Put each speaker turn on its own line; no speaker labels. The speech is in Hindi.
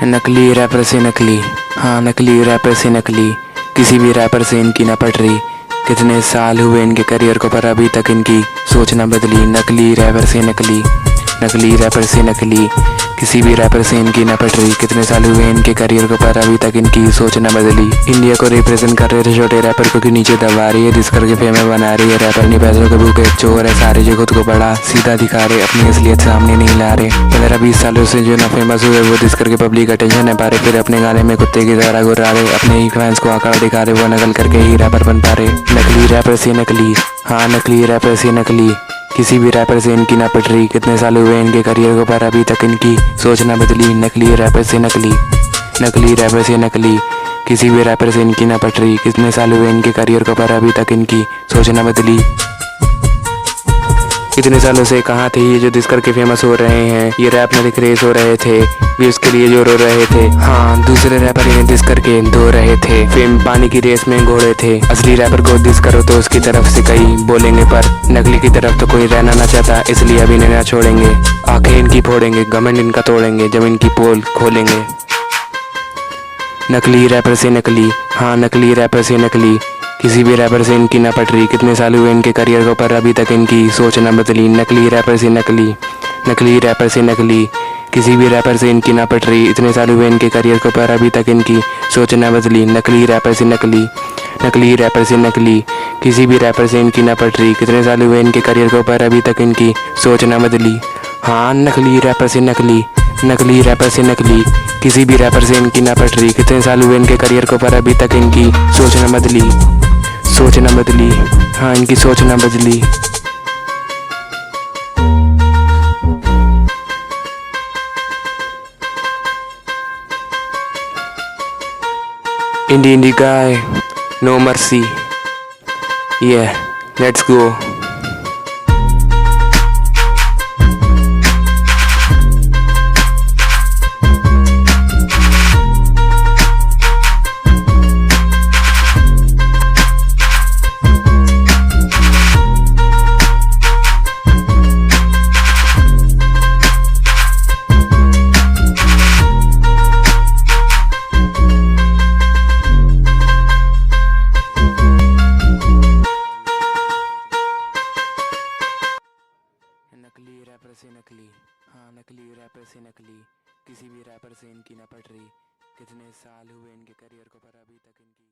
नकली रैपर से नकली, हाँ नकली रैपर से नकली, किसी भी रैपर से इनकी न पट रही। कितने साल हुए इनके करियर को पर अभी तक इनकी सोच न बदली। नकली रैपर से नकली, नकली रैपर से नकली, किसी भी रैपर से इनकी न पट रही। कितने साल हुए इनके करियर को पर अभी तक इनकी सोच न बदली। इंडिया को रिप्रेजेंट कर रहे थे छोटे रैपर को कि नीचे दबा रही है, जिस करके फेमस बना रही है। रैपर नहीं पैसों के भूखे चोर है सारे, जो खुद को बड़ा सीधा दिखा रहे, अपनी असलियत सामने नहीं ला रहे। 15-20 सालों से जो ना फेमस हुए वो जिस करके पब्लिक अटेंशन है पा रहे, फिर अपने गाने में कुत्ते की तरह घुरा रहे। अपने ही फैंस को आंकड़ा दिखा रहे, वो नकल करके ही रैपर बन पा रहे। नकली रैपर से नकली, हाँ नकली रैपर से नकली, किसी भी रैपर से इनकी ना पट रही। कितने साल हुए इनके करियर को पर अभी तक इनकी सोच ना बदली। नकली रैपर से नकली, नकली रैपर से नकली, किसी भी रैपर से इनकी ना पट रही। कितने साल हुए इनके करियर को पर अभी तक इनकी सोच ना बदली। इतने सालों से कहाँ थे ये जो दिस करके फेमस हो रहे हैं। ये रैप में दिख रेस हो रहे थे, व्यूज के लिए जो रो रहे थे। हाँ दूसरे रैपर इन्हें दिस करके धो रहे थे। फेम पानी की रेस में घोड़े थे। असली रैपर को दिस करो तो उसकी तरफ से कई बोलेंगे, पर नकली की तरफ तो कोई रहना ना चाहता, इसलिए अभी इन्हें ना छोड़ेंगे। आंखें इनकी फोड़ेंगे, घमंड इनका तोड़ेंगे, जब इनकी पोल खोलेंगे। नकली रैपर से नकली, हाँ नकली रैपर से नकली, किसी भी रैपर से इनकी ना पट रही। कितने साल हुए इनके करियर को पर अभी तक इनकी सोच ना बदली। नकली रैपर से नकली, नकली रैपर से नकली, किसी भी रैपर से इनकी ना पट रही। इतने साल हुए इनके करियर को पर अभी तक इनकी सोच ना बदली। नकली रैपर से नकली, नकली रैपर से नकली, किसी भी रैपर से इनकी ना पट रही। कितने साल हुए इनके करियर को पर अभी तक इनकी सोच ना बदली। हाँ नकली रैपर से नकली, नकली रैपर से नकली, किसी भी रैपर से इनकी ना पट रही। कितने साल हुए इनके करियर को पर अभी तक इनकी सोच ना बदली। सोच ना बदली, हाँ इनकी सोच ना बदली। इंडी गाय, नो मर्सी, लेट्स गो। नकली रैपर से नकली, हाँ नकली रैपर से नकली, किसी भी रैपर से इनकी ना पट रही। कितने साल हुए इनके करियर को पर अभी तक इनकी